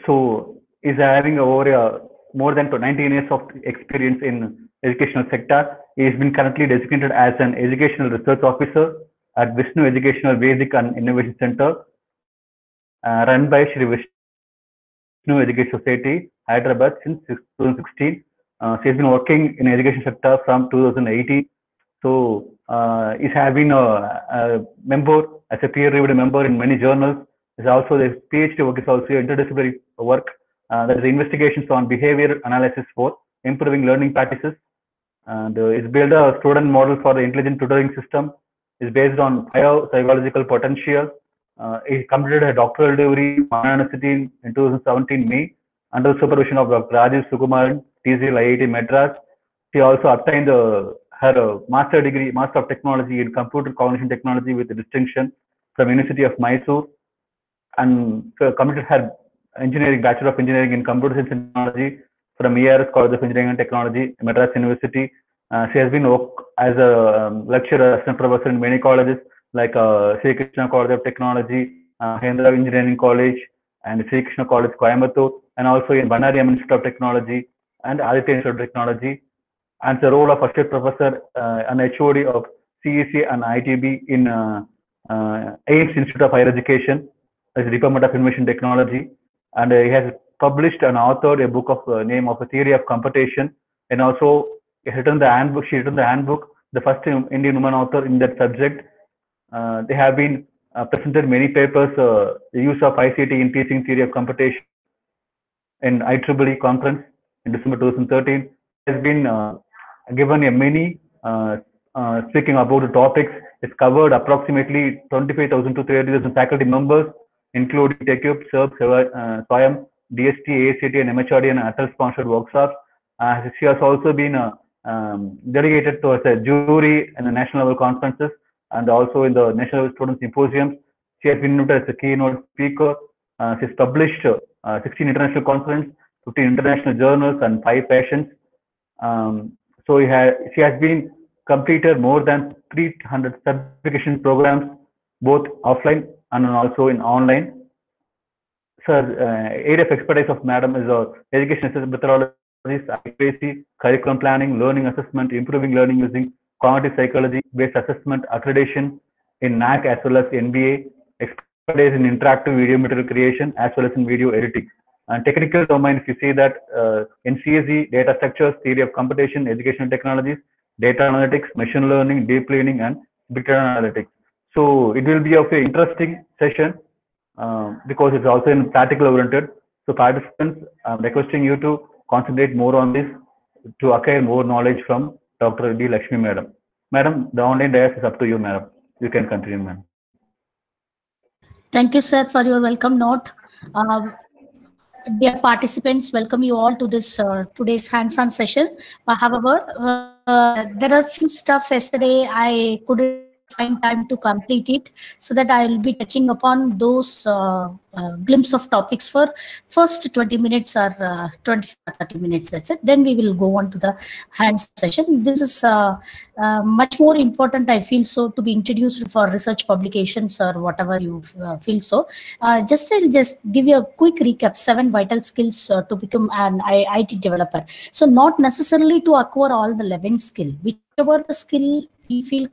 So is having over more than 19 years of experience in educational sector. He has been currently designated as an educational research officer at Vishnu Educational Basic and Innovation Center, run by Shri Vishnu Education Society, Hyderabad since 2016. She has been working in education sector from 2018. So is having a member as a peer-reviewed member in many journals. Is also the PhD work is also interdisciplinary work. That is investigations on behavior analysis for improving learning practices, and is build a student model for the intelligent tutoring system. Is based on 5 psychological potential. He completed a doctoral degree from Anna University in 2017 May under the supervision of Dr. Rajesh Sukumaran, TCL IIT Madras. She also obtained her master degree, Master of Technology in Computer Cognition Technology with distinction from University of Mysore, and completed her engineering, Bachelor of Engineering in Computer Science and Technology from ERS College of Engineering and Technology, Madras University. She has been worked as a lecturer, assistant professor in many colleges like Sri Krishna College of Technology, Hendra Engineering College, and Sri Krishna College, Coimbatore, and also in Bannari Institute of Technology and Aditya Institute of Technology, and the role of associate professor and HOD of CEC and ITB in AIMS Institute of Higher Education as Department of Information Technology, and he has published and authored a book of name of a theory of computation, and also written the handbook. She written the handbook, the first Indian woman author in that subject. They have been presented many papers, the use of ICT in teaching theory of computation in IEEE conference in December 2013. Has been given a many speaking about the topics. It's covered approximately 25,000 to 30,000 faculty members, including TechUp, SERB, SWAYAM, DST, ACT, and MHRD, and ATAL sponsored workshops. She has also been delegated to as a jury in the national level conferences and also in the national level student symposiums. She has been noted as a keynote speaker. She has published 16 international conferences, 15 international journals, and 5 patents. So she has been completed more than 300 certification programs, both offline and also in online. Sir, area of expertise of Madam is education assessment methodologies, accuracy, curriculum planning, learning assessment, improving learning using cognitive psychology-based assessment, accreditation in NAC as well as NBA, expertise in interactive video material creation as well as in video editing. And technical domain, if you see that in CSE, data structures, theory of computation, educational technologies, data analytics, machine learning, deep learning, and big data analytics. So it will be of an interesting session because it's also in practical oriented. So participants, I'm requesting you to concentrate more on this to acquire more knowledge from Dr. D. Lakshmi Madam. Madam, the online dais is up to you, Madam. You can continue, Madam. Thank you, sir, for your welcome note. Dear participants, welcome you all to this today's hands-on session. However, there are few stuff yesterday I couldn't find time to complete it, so that I will be touching upon those glimpse of topics for first 20 minutes or 30 minutes. That's it. Then we will go on to the hands session. This is much more important, I feel so, to be introduced for research publications or whatever you feel so. I'll just give you a quick recap: 7 vital skills to become an IT developer. So not necessarily to acquire all the 11 skill, whichever the skill we feel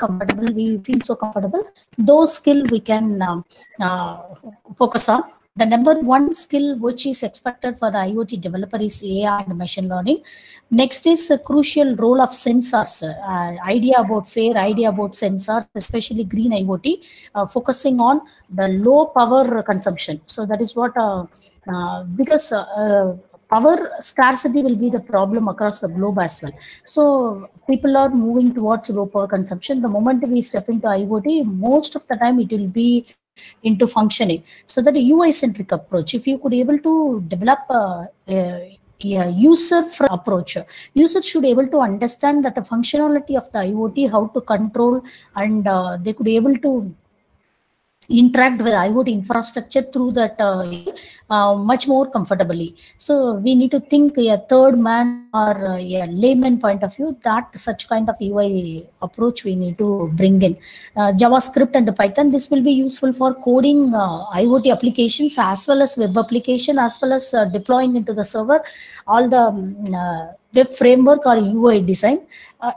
so comfortable, those skill we can focus on. The number 1 skill which is expected for the IoT developer is AI and machine learning. Next is a crucial role of sensors, idea about sensors, especially green IoT, focusing on the low power consumption. So that is what, because power scarcity will be the problem across the globe as well. So people are moving towards low power consumption. The moment we step into IoT, most of the time it will be into functioning. So that a UI-centric approach, if you could able to develop a user-friendly approach, users should be able to understand that the functionality of the IoT, how to control, and they could be able to interact with IoT infrastructure through that much more comfortably. So we need to think a third man or a layman point of view, that such kind of UI approach we need to bring in. JavaScript and Python, this will be useful for coding IoT applications as well as web application, as well as deploying into the server, all the web framework or UI design.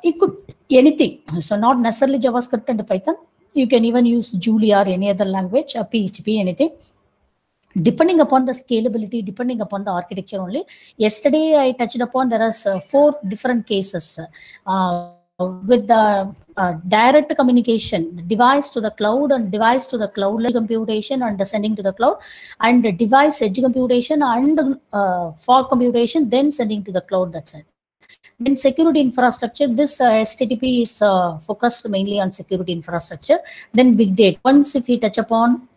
It could anything. So not necessarily JavaScript and Python. You can even use Julia or any other language, PHP, anything. Depending upon the scalability, depending upon the architecture only. Yesterday, I touched upon there are 4 different cases with the direct communication, device to the cloud and device to the cloud computation and sending to the cloud, and device edge computation and fog computation, then sending to the cloud. That's it. Then security infrastructure, this STTP is focused mainly on security infrastructure. Then big data. Once if we touch upon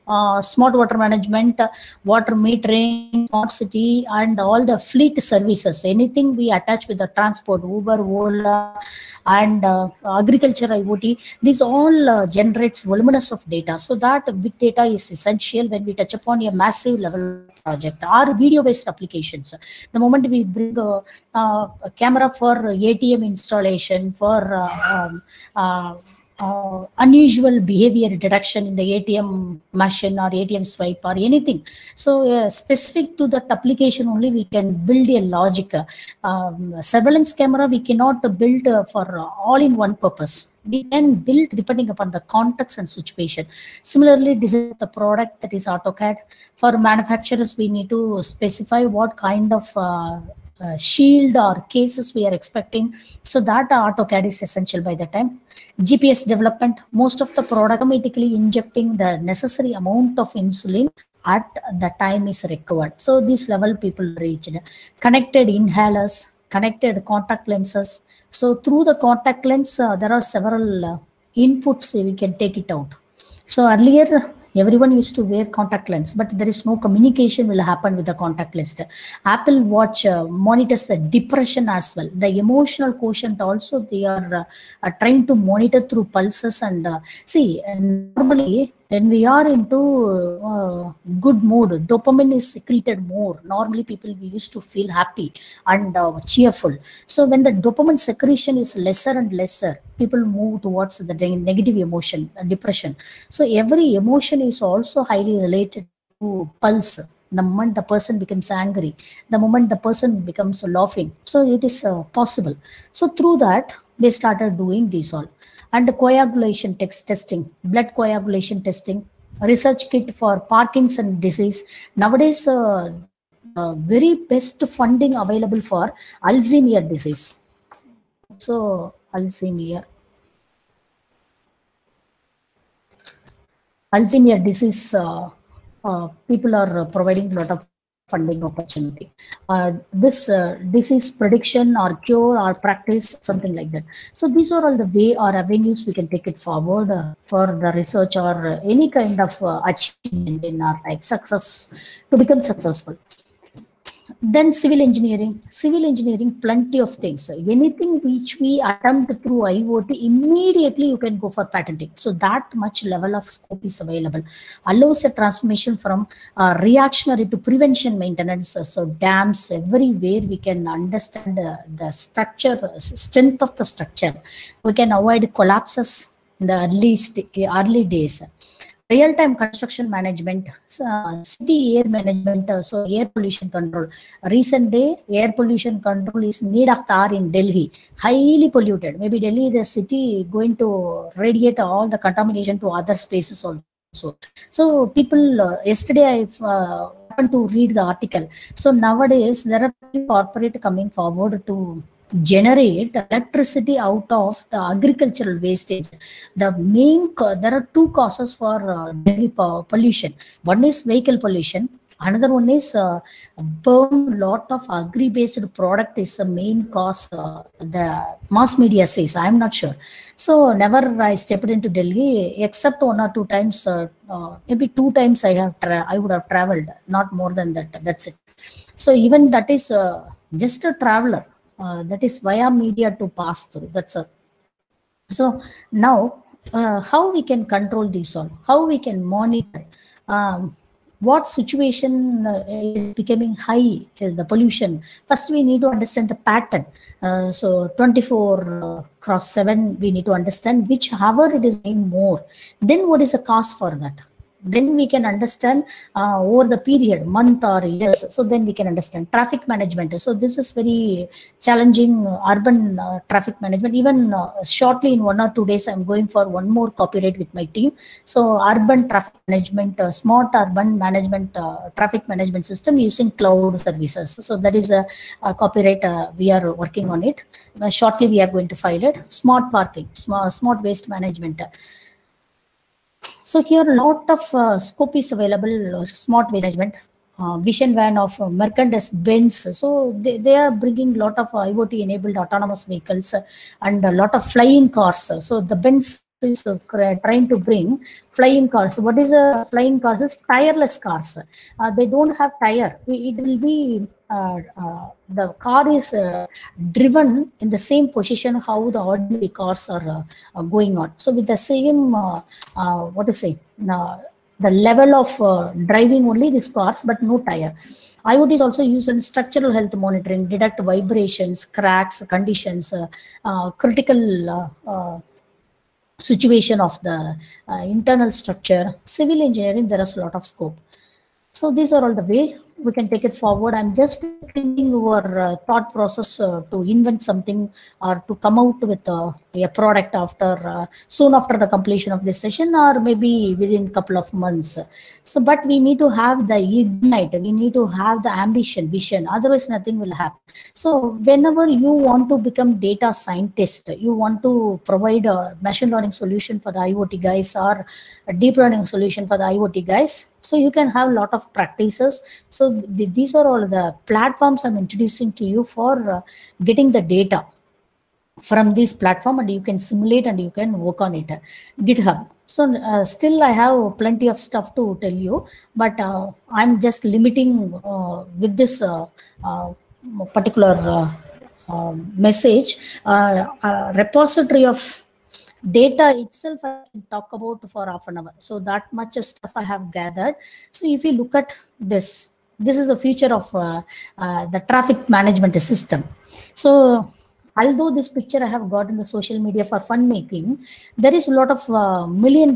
smart water management, water metering, smart city, and all the fleet services, anything we attach with the transport, Uber, Ola, and agriculture IoT, this all generates voluminous of data. So that big data is essential when we touch upon a massive level project or video-based applications. The moment we bring a camera for ATM installation, for unusual behavior detection in the ATM machine or ATM swipe or anything. So specific to that application only, we can build a logic. Surveillance camera, we cannot build for all in one purpose. We can build depending upon the context and situation. Similarly, design the product, that is AutoCAD. For manufacturers, we need to specify what kind of shield or cases we are expecting. So that AutoCAD is essential by the time. GPS development, most of the product automatically injecting the necessary amount of insulin at the time is required. So this level people reached. Connected inhalers, connected contact lenses. So through the contact lens, there are several inputs we can take it out. So earlier, everyone used to wear contact lens, but there is no communication will happen with the contact lens. Apple Watch monitors the depression as well. The emotional quotient also they are trying to monitor through pulses. And see, normally when we are into good mood, dopamine is secreted more. Normally people we used to feel happy and cheerful. So when the dopamine secretion is lesser and lesser, people move towards the negative emotion, depression. So every emotion is also highly related to pulse. The moment the person becomes angry, the moment the person becomes laughing. So it is possible. So through that, they started doing this all. And coagulation testing, blood coagulation testing, research kit for Parkinson's disease. Nowadays, very best funding available for Alzheimer's disease. So Alzheimer's disease, people are providing a lot of funding opportunity. This disease prediction or cure or practice, something like that. So these are all the way or avenues we can take it forward for the research or any kind of achievement in our life, success, to become successful. Then civil engineering, plenty of things. Anything which we attempt through IoT, immediately you can go for patenting. So that much level of scope is available. Allows a transformation from reactionary to prevention maintenance. So dams, everywhere we can understand the structure, strength of the structure. We can avoid collapses in the early days. Real-time construction management, city air management, so air pollution control. Recent day, air pollution control is need of the hour in Delhi, highly polluted. Maybe Delhi, the city, going to radiate all the contamination to other spaces also. So people, yesterday I happened to read the article. So nowadays, there are corporate coming forward to generate electricity out of the agricultural wastage. The main there are 2 causes for Delhi pollution. One is vehicle pollution. Another one is burn lot of agri-based product is the main cause. The mass media says, I am not sure. So never I stepped into Delhi except 1 or 2 times. Maybe 2 times I would have traveled, not more than that. That's it. So even that is just a traveler. That is via media to pass through. That's all. So now how we can control these all, how we can monitor, what situation is becoming high, the pollution. First, we need to understand the pattern. So 24/7, we need to understand which hour it is going more. Then what is the cause for that? Then we can understand over the period, month or years. So then we can understand traffic management. So this is very challenging, urban traffic management. Even shortly in 1 or 2 days, I'm going for one more copyright with my team. So urban traffic management, smart urban management, traffic management system using cloud services. So that is a copyright we are working on it. Shortly we are going to file it. Smart parking, smart waste management. So here a lot of scope is available, smart waste management, vision van of Mercedes-Benz. So they are bringing a lot of IoT enabled autonomous vehicles and a lot of flying cars. So the Benz is trying to bring flying cars. What is a flying cars? Is tireless cars. They don't have tire. It will be the car is driven in the same position how the ordinary cars are going on. So with the same what to say, the level of driving only these cars, but no tire. IoT is also used in structural health monitoring, detect vibrations, cracks, conditions, critical situation of the internal structure. Civil engineering, there is a lot of scope. So these are all the way we can take it forward. I'm just thinking our thought process to invent something or to come out with a product after soon after the completion of this session, or maybe within a couple of months. So, but we need to have the ignite, we need to have the ambition, vision, otherwise nothing will happen. So whenever you want to become data scientist, you want to provide a machine learning solution for the IoT guys or a deep learning solution for the IoT guys, so you can have a lot of practices. So these are all the platforms I'm introducing to you for getting the data from this platform, and you can simulate and you can work on it. GitHub. So still I have plenty of stuff to tell you, but I'm just limiting with this particular message. Repository of data itself I can talk about for half an hour. So that much stuff I have gathered. So if you look at this is the future of the traffic management system. So although this picture I have got in the social media for fun making, there is a lot of $1 million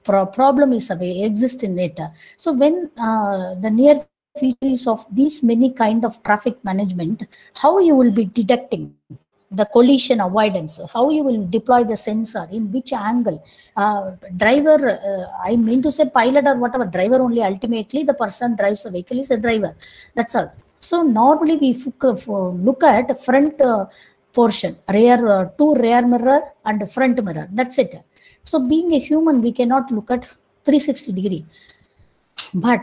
problem is exist in it. So when the near features of these many kind of traffic management, how you will be detecting the collision avoidance, how you will deploy the sensor, in which angle, driver, I mean to say pilot or whatever, driver only, ultimately the person drives the vehicle is a driver, that's all. So normally we look at front portion, rear, two rear mirror and front mirror, that's it. So being a human, we cannot look at 360 degree, but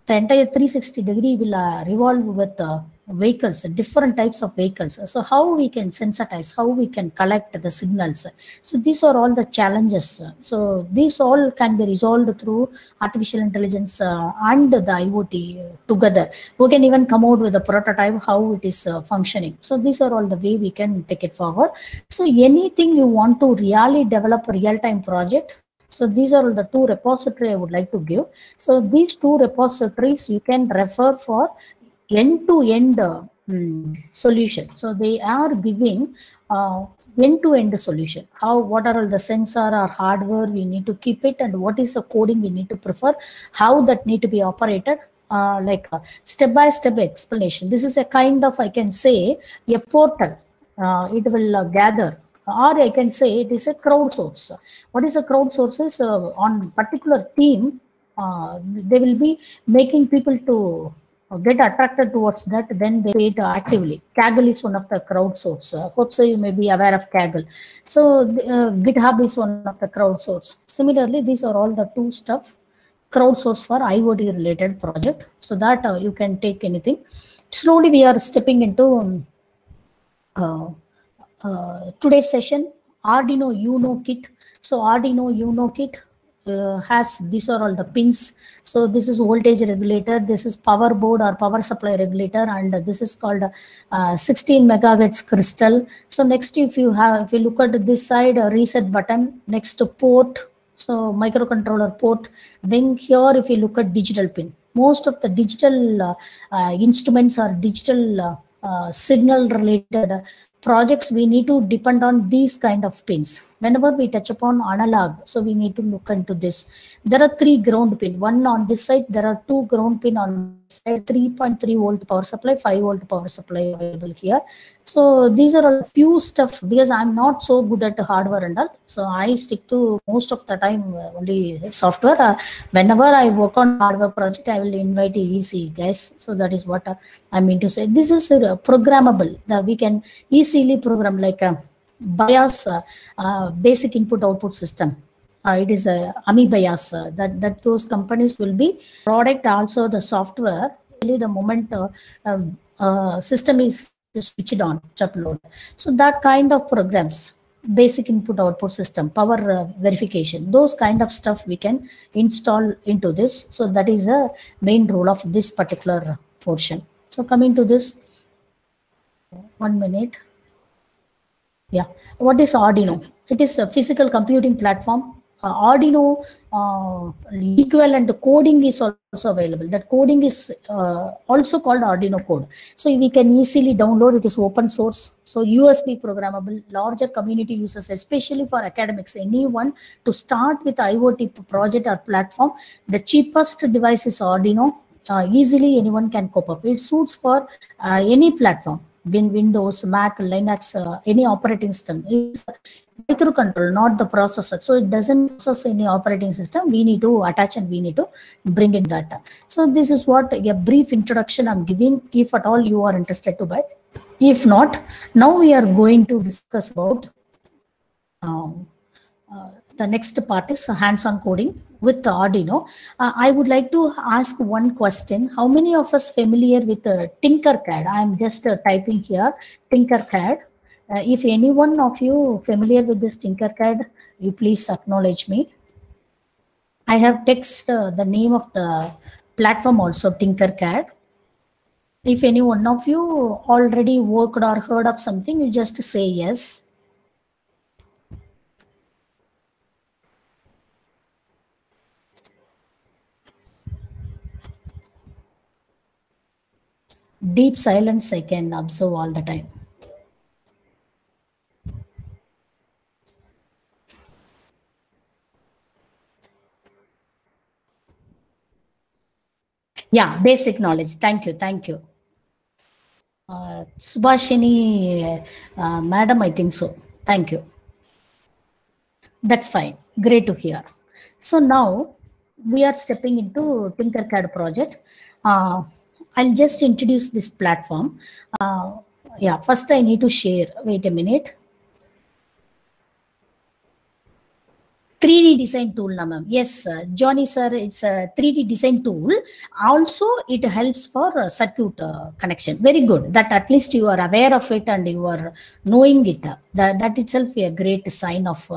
the entire 360 degree will revolve with vehicles, different types of vehicles. So how we can sensitize, how we can collect the signals. So these are all the challenges. So these all can be resolved through artificial intelligence and the IoT together. We can even come out with a prototype how it is functioning. So these are all the way we can take it forward. So anything you want to really develop a real-time project, so these are the two repositories I would like to give. So these two repositories you can refer for end-to-end solution. So they are giving end-to-end solution. What are all the sensor or hardware we need to keep it, and what is the coding we need to prefer, how that need to be operated, like step-by-step explanation. This is a kind of, I can say, a portal. It will gather, or I can say it is a crowdsource. What is a crowdsource? On particular theme, they will be making people to get attracted towards that, then they pay it actively. Kaggle is one of the crowdsource. Hope so you may be aware of Kaggle. So GitHub is one of the crowdsource. Similarly, these are all the two stuff crowdsource for IoT related project, so that you can take anything. Slowly we are stepping into today's session, Arduino Uno kit. So Arduino Uno kit has, these are all the pins. So this is voltage regulator, this is power board or power supply regulator, and this is called 16 megahertz crystal. So next, if you look at this side, a reset button, next port, so microcontroller port. Then here, if you look at digital pin, most of the digital instruments are digital signal related projects, we need to depend on these kind of pins. Whenever we touch upon analog, so we need to look into this. There are 3 ground pin, one on this side, there are 2 ground pin on this side, 3.3 volt power supply, 5 volt power supply available here. So these are a few stuff, because I'm not so good at hardware and all, so I stick to most of the time only software. Whenever I work on hardware project, I will invite EC guys. So that is what I mean to say. This is programmable, that we can easily program, like BIOS, basic input output system. It is a AMI BIOS, that those companies will be product, also the software. Really, the moment system is switched on, upload. So that kind of programs, basic input output system, power verification, those kind of stuff we can install into this. So that is a main role of this particular portion. So coming to this, 1 minute. Yeah, what is Arduino? It is a physical computing platform. Arduino equivalent coding is also available. That coding is also called Arduino code. So we can easily download. It is open source. So USB programmable, larger community users, especially for academics, anyone to start with IoT project or platform. The cheapest device is Arduino. Easily anyone can cope up. It suits for any platform. Windows, Mac, Linux, any operating system. It's microcontroller, not the processor. So it doesn't process any operating system. We need to attach and we need to bring in data. So this is what a brief introduction I'm giving, if at all you are interested to buy. If not, now we are going to discuss about the next part is hands-on coding with Arduino. I would like to ask one question. How many of us familiar with Tinkercad? I am just typing here, Tinkercad. If any one of you familiar with this Tinkercad, you please acknowledge me. I have text the name of the platform also, Tinkercad. If any one of you already worked or heard of something, you just say yes. Deep silence I can observe all the time. Yeah, basic knowledge. Thank you. Thank you. Subhashini, madam, I think so. Thank you. That's fine. Great to hear. So now we are stepping into Tinkercad project. I'll just introduce this platform. Yeah, first I need to share. Wait a minute. 3D design tool, ma'am. Yes, Johnny sir, it's a 3D design tool. Also, it helps for circuit connection. Very good. That at least you are aware of it and you are knowing it. That itself is a great sign of.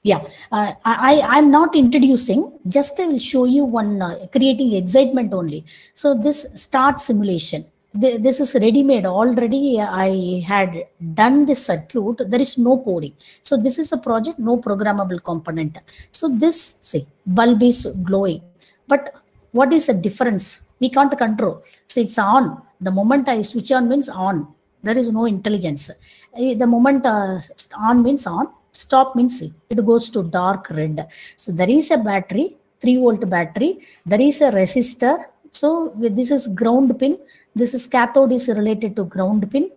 Yeah, I'm not introducing. Just I will show you one creating excitement only. So this start simulation. This is ready-made already. I had done this circuit. There is no coding. So this is a project, no programmable component. So this, see, bulb is glowing. But what is the difference? We can't control. So it's on. The moment I switch on means on. There is no intelligence. The moment on means on. Stop means it goes to dark red. So there is a battery, 3 volt battery. There is a resistor. So this is ground pin. This is cathode is related to ground pin.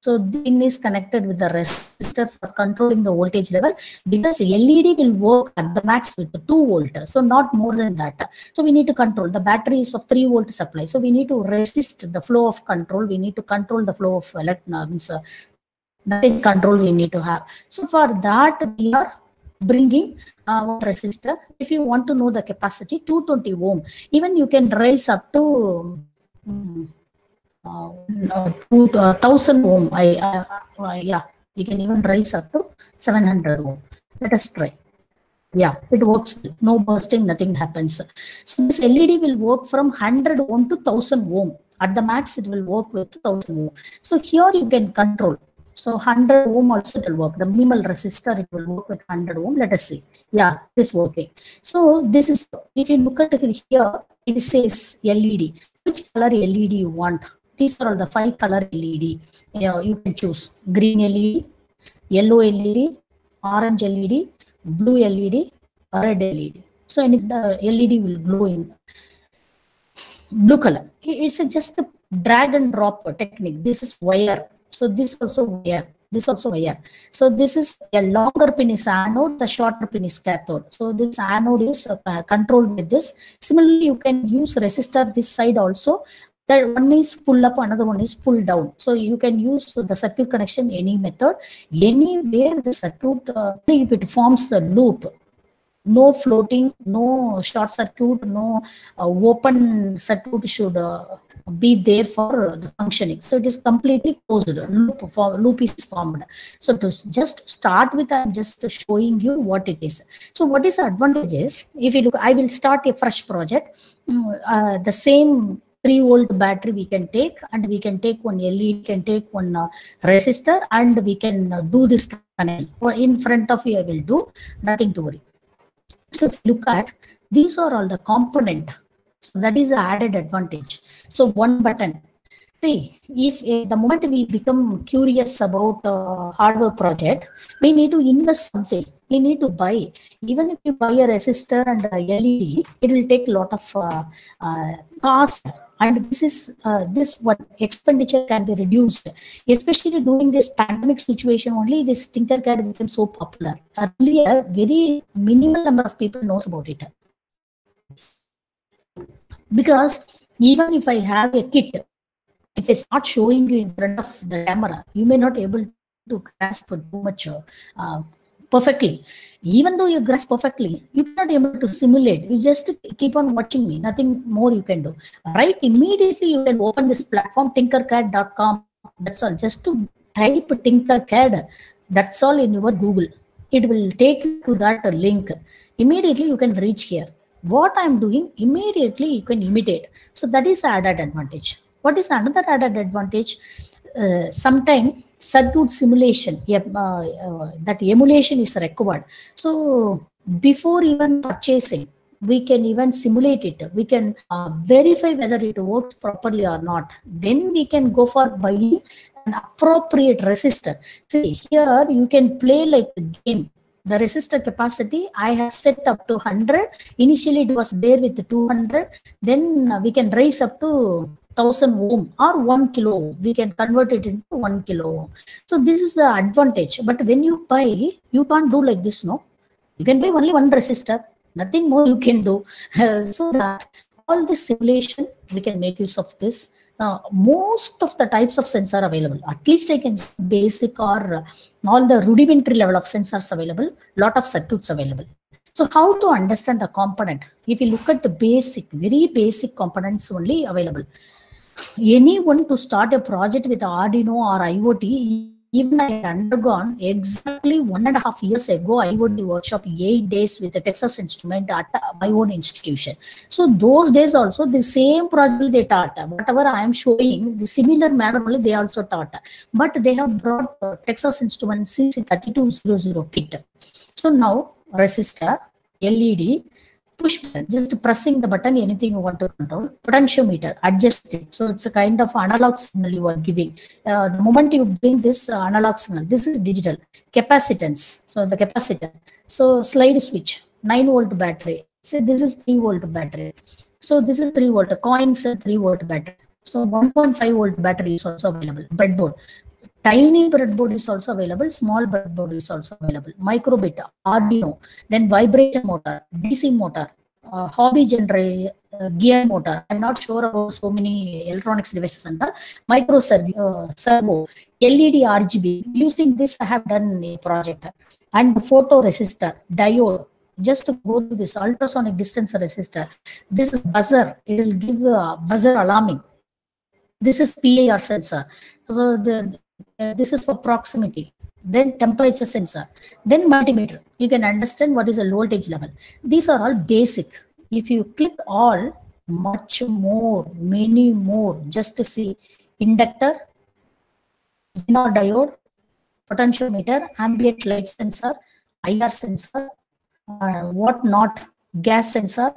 So the pin is connected with the resistor for controlling the voltage level, because LED will work at the max with the 2 volt. So not more than that. So we need to control the batteries of 3 volt supply. So we need to resist the flow of control. We need to control the flow of the control we need to have. So for that we are bringing resistor. If you want to know the capacity, 220 ohm. Even you can raise up to 1000 ohm. Yeah, you can even raise up to 700 ohm. Let us try. Yeah, it works. No bursting, nothing happens. So this LED will work from 100 ohm to 1000 ohm. At the max, it will work with 1000 ohm. So here you can control. So 100 ohm also it will work. The minimal resistor, it will work with 100 ohm. Let us see. Yeah, it is working. So this is, if you look at it here, it says LED. Which color LED you want? These are all the 5 color LED. You can choose green LED, yellow LED, orange LED, blue LED, red LED. So the LED will glow in blue color. It's just a drag and drop technique. This is wire. So this also wire. This also wire. So this is a longer pin is anode, the shorter pin is cathode. So this anode is controlled with this. Similarly, you can use resistor this side also. That one is pull up, another one is pull down. So you can use the circuit connection any method. Anywhere the circuit, if it forms the loop, no floating, no short circuit, no open circuit should be there for the functioning. So it is completely closed. Loop is formed. So to just start with, I'm just showing you what it is. So what is the advantages? If you look, I will start a fresh project. The same 3-volt battery we can take, and we can take one LED, can take one resistor, and we can do this connection. Or in front of you, I will do, nothing to worry. So if you look at, these are all the component. So that is the added advantage. So one button. See, if the moment we become curious about hardware project, we need to invest something. We need to buy. Even if you buy a resistor and a LED, it will take a lot of cost. And this is this one expenditure can be reduced, especially during this pandemic situation. Only this Tinkercad became so popular. Earlier, very minimal number of people knows about it. Because even if I have a kit, if it's not showing you in front of the camera, you may not able to grasp too much perfectly. Even though you grasp perfectly, you cannot able to simulate. You just keep on watching me. Nothing more you can do. Right? Immediately you can open this platform, tinkercad.com. That's all. Just to type Tinkercad. That's all in your Google. It will take you to that link. Immediately you can reach here. What I'm doing, immediately you can imitate. So that is added advantage. What is another added advantage? Sometimes circuit simulation, that emulation is required. So before even purchasing, we can even simulate it. We can verify whether it works properly or not. Then we can go for buying an appropriate resistor. See, here you can play like a game. The resistor capacity I have set up to 100. Initially it was there with 200. Then we can raise up to 1000 ohm or 1 kilo ohm. We can convert it into 1 kilo ohm. So this is the advantage. But when you buy, you can't do like this, no? You can buy only one resistor. Nothing more you can do. So that all this simulation, we can make use of this. Most of the types of sensor available. At least I can say basic or all the rudimentary level of sensors available. Lot of circuits available. So how to understand the component? If you look at the basic, very basic components only available. Anyone to start a project with Arduino or IoT, even I had undergone exactly 1.5 years ago IoT workshop, 8 days with the Texas Instrument at my own institution. So those days also the same project they taught. Whatever I am showing, the similar manner only they also taught. But they have brought Texas Instrument CC3200 kit. So now resistor, LED, push button, just pressing the button, anything you want to control. Potentiometer, adjust it. So it's a kind of analog signal you are giving. The moment you bring this analog signal, this is digital. Capacitance, so the capacitor. So slide switch, 9-volt battery. So this is 3-volt battery. So this is 3-volt, coins 3-volt battery. So 1.5-volt battery is also available. Breadboard. Tiny breadboard is also available, small breadboard is also available. Microbit, Arduino, then vibration motor, DC motor, hobby generator, gear motor. I'm not sure about so many electronics devices under micro servo, LED RGB. Using this, I have done a project. And photoresistor, diode. Just to go to this ultrasonic distance resistor. This is buzzer. It will give buzzer alarming. This is PIR sensor. So this is for proximity. then temperature sensor, then multimeter. You can understand what is a low voltage level. These are all basic. If you click all, much more, many more, just to see inductor, Zener diode, potentiometer, ambient light sensor, IR sensor, what not, gas sensor,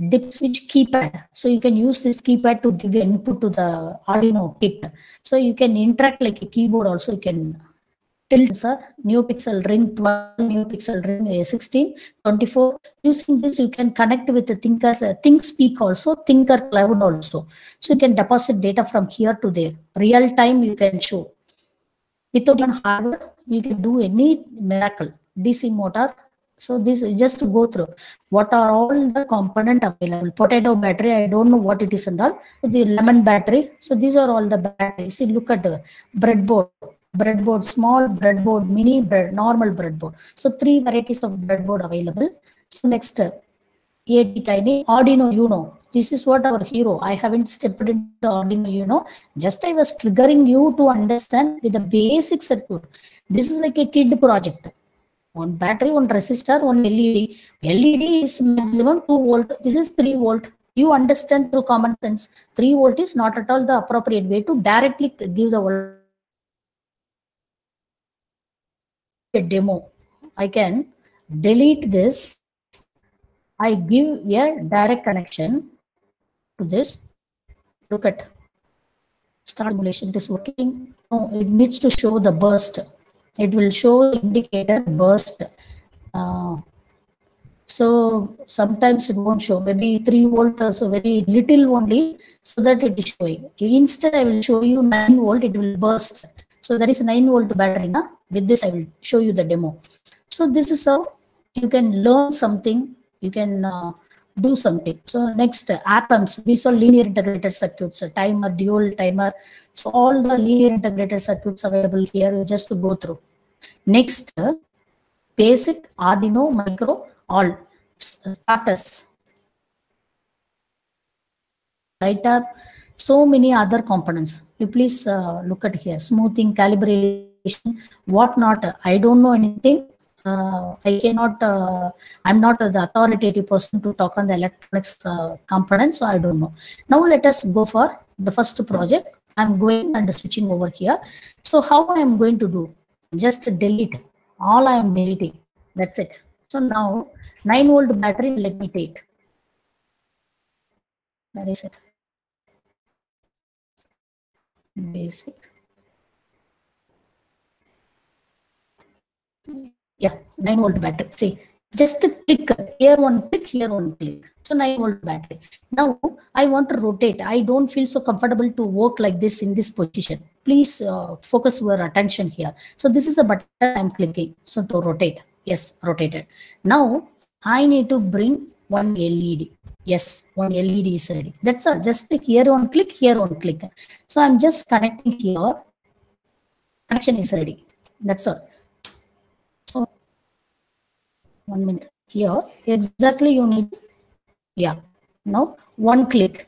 dip switch keypad. So you can use this keypad to give input to the Arduino kit. So you can interact like a keyboard also. You can tilt sensor, NeoPixel ring 12, NeoPixel ring 16, 24. Using this, you can connect with the ThinkSpeak also, Thinker Cloud also. So you can deposit data from here to there. Real time you can show. Without even hardware, you can do any miracle. DC motor. So this is just to go through what are all the components available. Potato battery, I don't know what it is and all. The lemon battery. So these are all the batteries. See, look at the breadboard. Breadboard, small breadboard, mini bread, normal breadboard. So 3 varieties of breadboard available. So next, AT Tiny, Arduino Uno. This is what our hero. I haven't stepped into Arduino Uno. Just I was triggering you to understand with the basic circuit. This is like a kid project. One battery, one resistor, one LED. LED is maximum 2 volt. This is 3 volt. You understand through common sense. 3 volt is not at all the appropriate way to directly give the a demo. I can delete this. I give a direct connection to this. Look at start simulation. It is working. No, it needs to show the burst. It will show indicator burst. So sometimes it won't show. Maybe 3 volt or so, very little only, so that it is showing. Instead, I will show you 9 volt. It will burst. So that is 9 volt battery. Na? With this, I will show you the demo. So this is how you can learn something. You can do something. So next, APAMs. These are linear integrated circuits. Timer, dual timer. So all the linear integrated circuits available here. You just to go through. Next, basic Arduino micro all starters. Right up. So many other components. You please look at here. Smoothing, calibration, what not. I don't know anything. I cannot. I'm not the authoritative person to talk on the electronics components, so I don't know. Now let us go for the first project. I'm going and switching over here. So how I am going to do? Just delete all. I am deleting. That's it. So now 9 volt battery. Let me take. Where is it? Basic. Yeah, 9 volt battery. See, just click here one click, here one click. So 9 volt battery. Now I want to rotate. I don't feel so comfortable to work like this in this position. Please focus your attention here. So this is the button I'm clicking. So to rotate. Yes, rotated. Now I need to bring one LED. Yes, one LED is ready. That's all. Just here one click, here one click. So I'm just connecting here. Connection is ready. That's all. So 1 minute here. Exactly you need. Yeah. Now one click.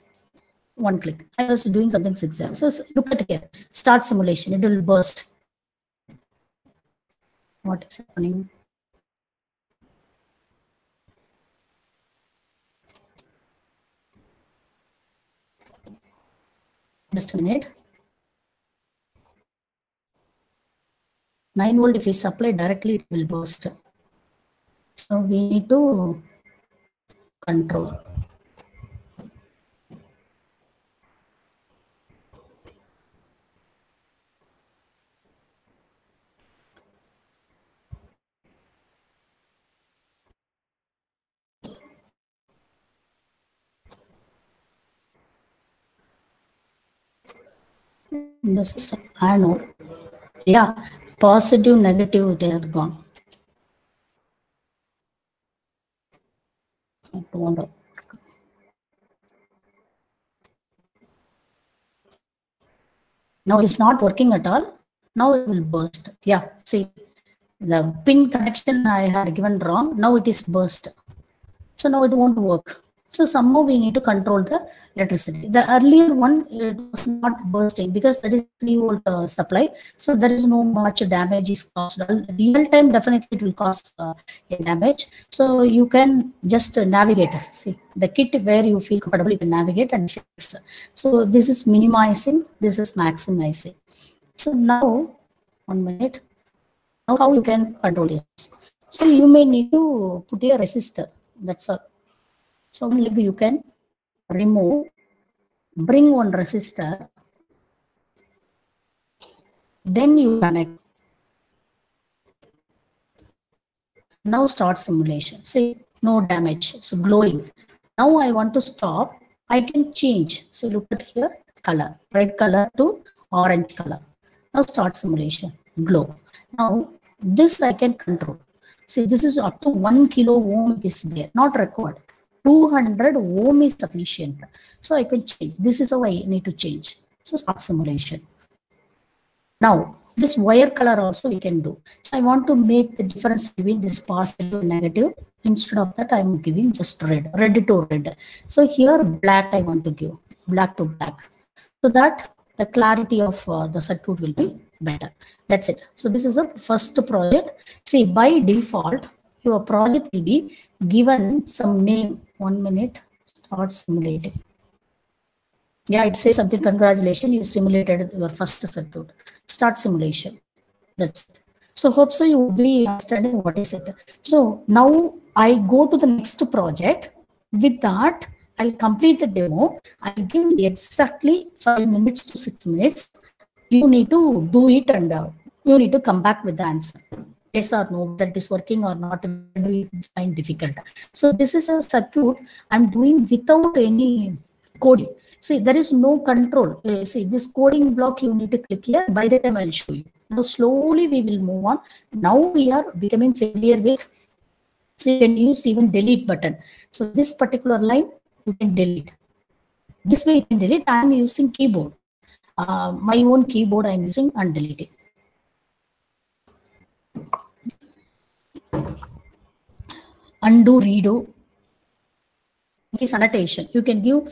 One click. I was doing something zigzag. So look at here. Start simulation. It will burst. What is happening? Just a minute. 9 volt, if we supply directly, it will burst. So we need to control. This is anode. Yeah, positive, negative, they are gone. Now it's not working at all. Now it will burst. Yeah, see, the pin connection I had given wrong. Now it is burst. So now it won't work. So somehow we need to control the electricity. The earlier one, it was not bursting because that is 3-volt supply. So there is no much damage is caused. Real time definitely it will cause a damage. So you can just navigate. See the kit where you feel comfortable, you can navigate and fix. So this is minimizing, this is maximizing. So now, 1 minute. Now how you can control this? So you may need to put a resistor. That's all. So maybe you can remove, bring one resistor, then you connect. Now start simulation. See, no damage. It's glowing. Now I want to stop. I can change. So look at here, color, red color to orange color. Now start simulation, glow. Now this I can control. See, this is up to 1 kilo ohm is there, not required. 200 ohm is sufficient. So I can change. This is how I need to change. So start simulation. Now this wire color also we can do. So I want to make the difference between this positive and negative. Instead of that, I'm giving just red to red. So here black I want to give, black to black. So that the clarity of the circuit will be better. That's it. So this is the first project. See, by default, your project will be given some name. 1 minute, start simulating. Yeah, it says something, congratulations, you simulated your first circuit. Start simulation. That's it. So hope so you will be understanding what is it. So now I go to the next project. With that, I'll complete the demo. I'll give exactly 5 minutes to 6 minutes. You need to do it and you need to come back with the answer. Yes or no, that is working or not, do you find difficult? So this is a circuit I'm doing without any coding. See, there is no control. See, this coding block you need to click here. By the time I'll show you. Now slowly we will move on. Now we are becoming familiar with, so you can use even delete button. So this particular line you can delete. This way you can delete. I am using keyboard. My own keyboard I am using and deleting. Undo, redo. This is annotation. You can give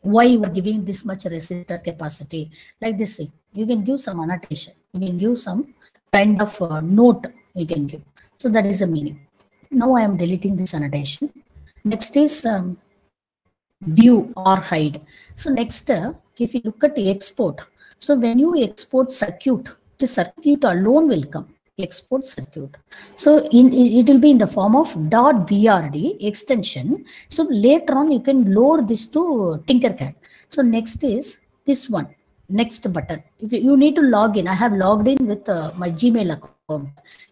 why you are giving this much resistor capacity, like this thing. You can give some annotation. You can give some kind of note you can give. So that is the meaning. Now I am deleting this annotation. Next is view or hide. So next, if you look at the export. So when you export circuit, the circuit alone will come. Export circuit. So it will be in the form of .brd extension. So later on you can load this to Tinkercad. So next is this one, next button. If you need to log in, I have logged in with my Gmail account.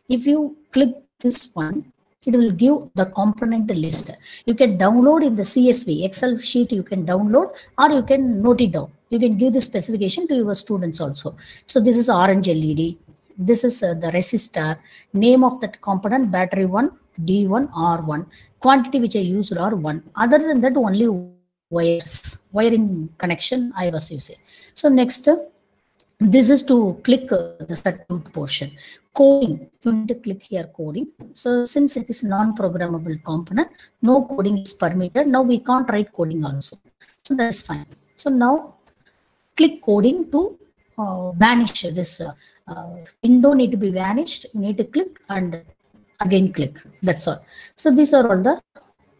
If you click this one, it will give the component list. You can download in the CSV, Excel sheet you can download, or you can note it down. You can give the specification to your students also. So this is orange LED. This is the resistor, name of that component, battery 1, D1, R1, quantity which I used are 1. Other than that, only wiring connection I was using. So next, this is to click the circuit portion. Coding, you need to click here coding. So since it is non-programmable component, no coding is permitted. Now we can't write coding also. So that is fine. So now click coding to vanish this window need to be vanished. You need to click and again click. That's all. So these are all the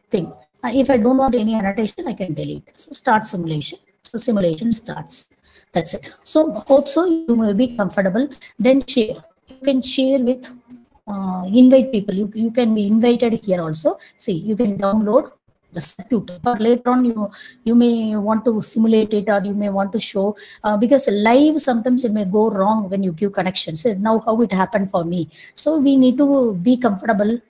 thing. If I don't want any annotation, I can delete. So start simulation. So simulation starts. That's it. So hope so you may be comfortable. Then share. You can share with invite people. You can be invited here also. See, you can download the circuit, but later on you may want to simulate it, or you may want to show because live sometimes it may go wrong when you give connections. Now how it happened for me. So we need to be comfortable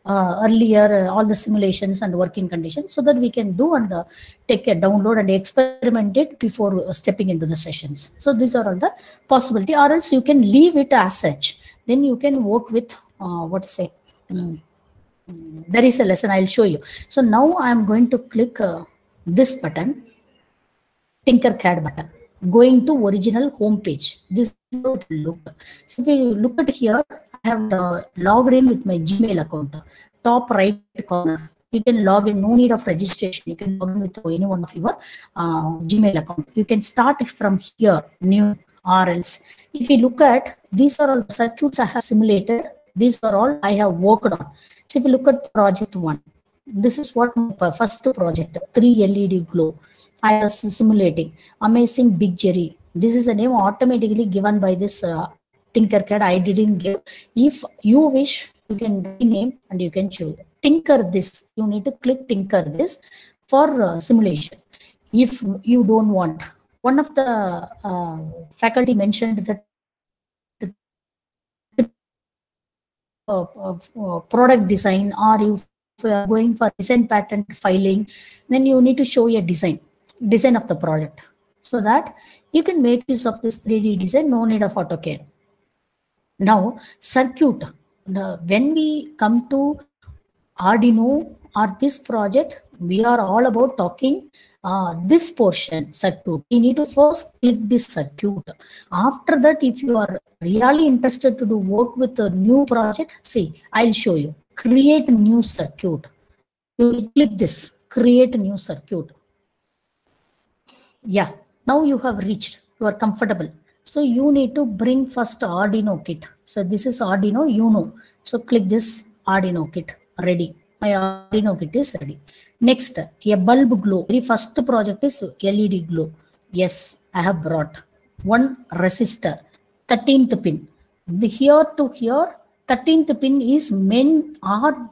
earlier all the simulations and working conditions, so that we can do and take a download and experiment it before stepping into the sessions. So these are all the possibility, or else you can leave it as such. Then you can work with what to say. There is a lesson I'll show you. So now I am going to click this button, Tinkercad button, going to original home page. This is how it will look. So if you look at here, I have logged in with my Gmail account. Top right corner, You can log in, no need of registration. You can log in with any one of your Gmail account. You can start from here, new, or else. If you look at, these are all the circuits I have simulated. These are all I have worked on. So if you look at project 1, this is what my first project, 3 LED glow. I was simulating. Amazing Big Jerry. This is the name automatically given by this Tinkercad. I didn't give. If you wish, you can rename and you can choose. Tinker this. You need to click Tinker this for simulation. If you don't want, one of the faculty mentioned that product design, or if you are going for design patent filing, then you need to show a design of the product, so that you can make use of this 3D design, no need of AutoCAD. Now, circuit. When we come to Arduino or this project, we are all about talking this portion, circuit. We need to first click this circuit. After that, if you are really interested to do work with a new project, see, I'll show you. Create a new circuit. You will click this, create a new circuit. Yeah, now you have reached, you are comfortable. So you need to bring first Arduino kit. So this is Arduino Uno. So click this Arduino kit, ready. My Arduino kit is ready. Next, a bulb glow. Very first project is LED glow. Yes, I have brought one resistor, 13th pin. Here to here, 13th pin is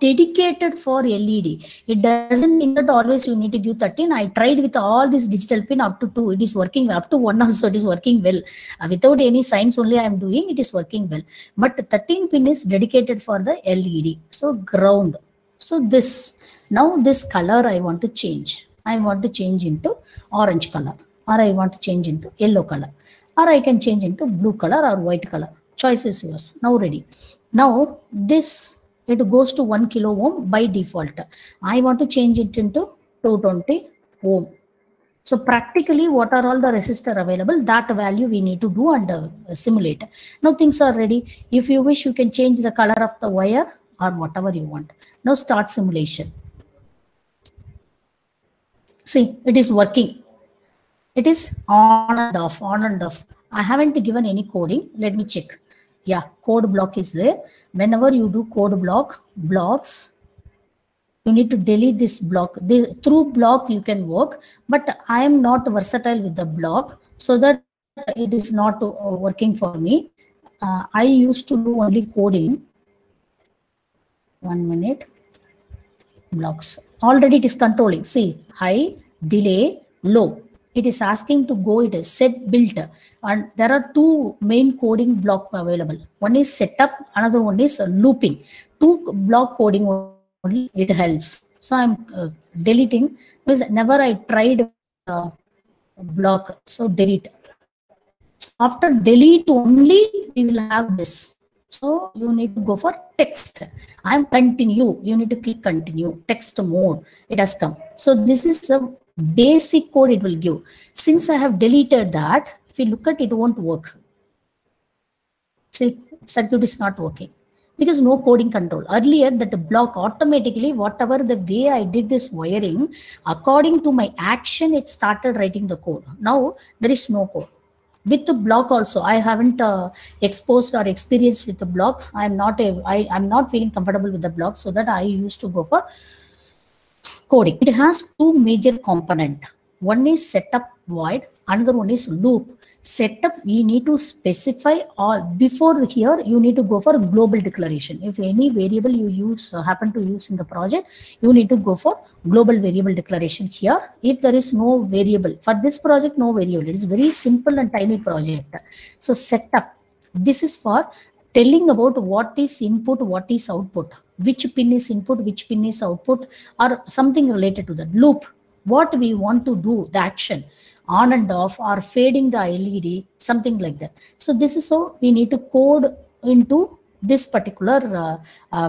dedicated for LED. It doesn't mean that always you need to give 13. I tried with all this digital pin up to 2. It is working. Up to 1 also it is working well. Without any signs only I am doing. It is working well. But 13 pin is dedicated for the LED. So ground. So this. Now this color I want to change. I want to change into orange color. Or I want to change into yellow color. Or I can change into blue color or white color. Choice is yours. Now ready. Now this, it goes to 1 kilo ohm by default. I want to change it into 220 ohm. So practically what are all the resistor available, that value we need to do and simulate. Now things are ready. If you wish, you can change the color of the wire or whatever you want. Now start simulation. See, it is working. It is on and off, on and off. I haven't given any coding. Let me check. Yeah, code block is there. Whenever you do code blocks, you need to delete this block. Through block you can work, but I am not versatile with the block, so that it is not working for me. I used to do only coding. 1 minute. Blocks. Already it is controlling. See, high, delay, low. It is asking to go, it is set built, and there are 2 main coding blocks available. One is setup, another one is looping. 2 block coding only it helps. So I'm deleting, because never I tried block. So delete. So after delete only we will have this. So you need to go for text. I'm continue. You need to click continue. Text mode. It has come. So this is the basic code it will give. Since I have deleted that, if you look at it, won't work. See, circuit is not working because no coding control. Earlier that block automatically, whatever the way I did this wiring, according to my action, it started writing the code. Now there is no code. With the block also, I haven't exposed or experienced with the block. I'm not feeling comfortable with the block, so that I used to go for coding. It has 2 major components. One is setup void, another one is loop. Setup, you need to specify all. Before here, you need to go for global declaration. If any variable you use, happen to use in the project, you need to go for global variable declaration here. If there is no variable, for this project, no variable. It is very simple and tiny project. So setup, this is for telling about what is input, what is output, which pin is input, which pin is output, or something related to that. Loop, what we want to do, the action, on and off, or fading the LED, something like that. So this is how we need to code into this particular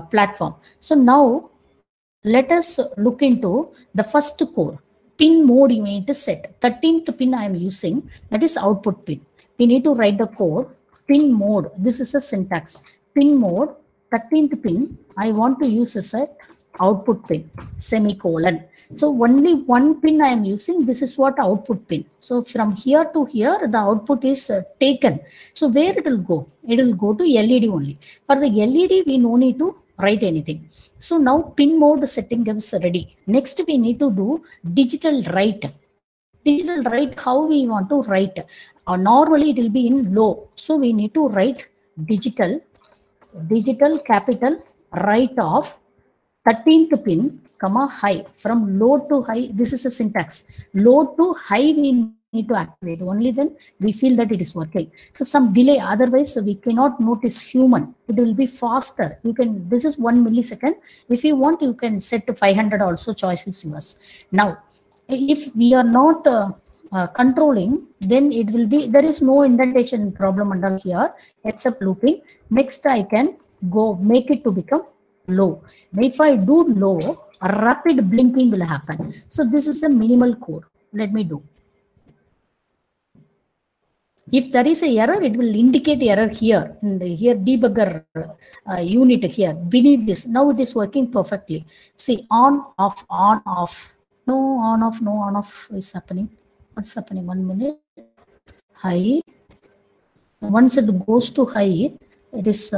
platform. So now let us look into the first code. Pin mode you need to set. 13th pin I am using, that is output pin. We need to write the code. Pin mode, this is a syntax. Pin mode, 13th pin, I want to use a set output pin, semicolon. So only one pin I am using. This is what output pin. So from here to here, the output is taken. So where it will go? It will go to LED only. For the LED, we no need to write anything. So now pin mode setting is ready. Next, we need to do digital write. Digital write, how we want to write? Normally it will be in low. So we need to write digital capital write of 13th pin, comma high. From low to high, this is a syntax. Low to high we need to activate. Only then we feel that it is working. So some delay, otherwise we cannot notice human. It will be faster. You can, this is 1 millisecond. If you want, you can set to 500 also, choice is yours. Now, if we are not controlling, then it will be, there is no indentation problem under here except looping. Next, I can go make it to become low. If I do low, a rapid blinking will happen. So this is a minimal code. Let me do. If there is a error, it will indicate error here in the here debugger unit here beneath this. Now it is working perfectly. See, on off, on off. No on off, no on off is happening. What's happening? 1 minute. High. Once it goes to high, it is.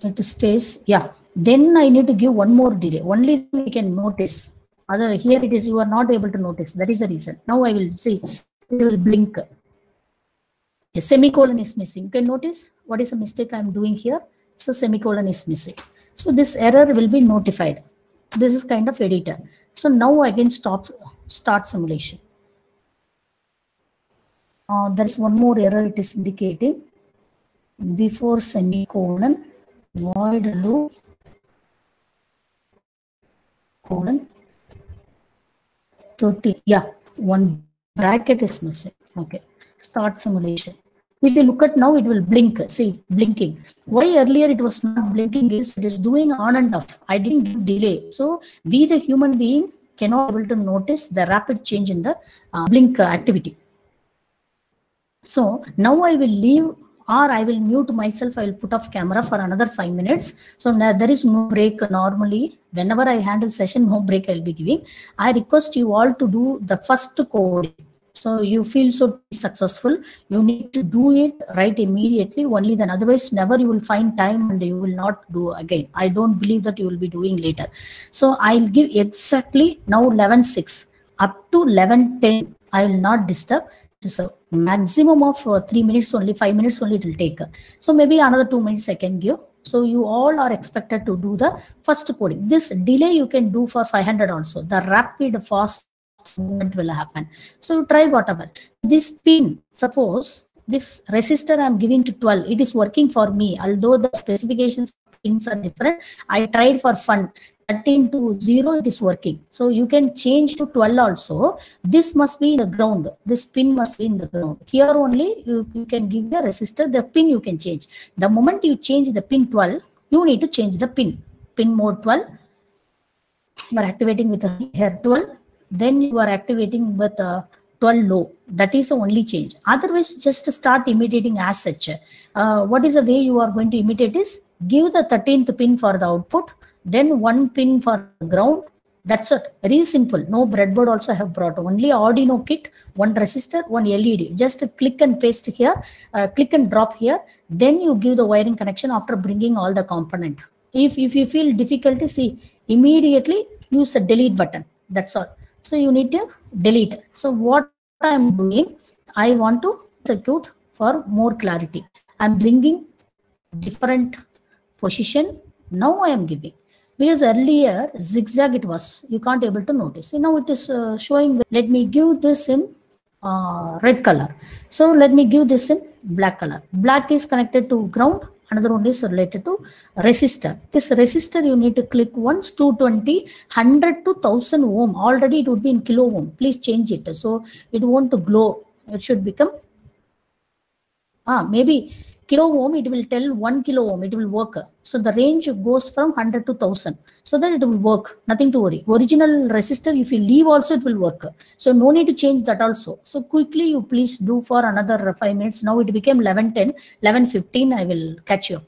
It stays, yeah. Then I need to give one more delay. Only we can notice. Other here it is, you are not able to notice. That is the reason. Now I will see. It will blink. A semicolon is missing. You can notice what is the mistake I am doing here. So semicolon is missing. So this error will be notified. This is kind of editor. So now I can start simulation. There is one more error it is indicating. Before semicolon, void loop, colon, 30. Yeah, one bracket is missing. Okay, start simulation. If you look at now, it will blink. See, blinking. Why earlier it was not blinking is it is doing on and off. I didn't give delay. So we, the human being, cannot be able to notice the rapid change in the blink activity. So now I will leave, or I will mute myself. I will put off camera for another 5 minutes. So now there is no break normally. Whenever I handle session, no break I will be giving. I request you all to do the first code. So you feel so successful, you need to do it right immediately. Only then, otherwise never you will find time and you will not do again. I don't believe that you will be doing later. So I'll give exactly now 11:06 up to 11:10. I will not disturb. It's a maximum of 3 minutes only, 5 minutes only it will take. So maybe another 2 minutes I can give. So you all are expected to do the first coding. This delay you can do for 500 also. The rapid fast movement will happen. So try whatever. This pin, suppose this resistor I'm giving to 12, it is working for me. Although the specifications pins are different, I tried for fun. 13 to 0, it is working. So you can change to 12 also. This must be in the ground. This pin must be in the ground. Here only you can give the resistor, the pin you can change. The moment you change the pin 12, you need to change the pin. Pin mode 12. You are activating with here 12. Then you are activating with 12 low. That is the only change. Otherwise, just start imitating as such. What is the way you are going to imitate is give the 13th pin for the output. Then one pin for ground. That's it. Very simple. No breadboard also I have brought. Only Arduino kit, one resistor, one LED. Just click and paste here, click and drop here. Then you give the wiring connection after bringing all the component. If you feel difficulty, see, immediately use the delete button. That's all. So you need to delete. So what I'm doing, I want to execute for more clarity. I'm bringing different position. Now I am giving. Because earlier zigzag it was, you can't able to notice. So now it is showing. Let me give this in red color. So let me give this in black color. Black is connected to ground. Another one is related to resistor. This resistor you need to click once, 220, 100 to 1000 ohm. Already it would be in kilo ohm. Please change it. So it won't glow. It should become maybe kilo ohm, it will tell 1 kilo ohm, it will work. So the range goes from 100 to 1000. So that it will work, nothing to worry. Original resistor, if you leave also, it will work. So no need to change that also. So quickly you please do for another 5 minutes. Now it became 11:10, 11:15, I will catch you.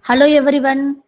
Hello, everyone.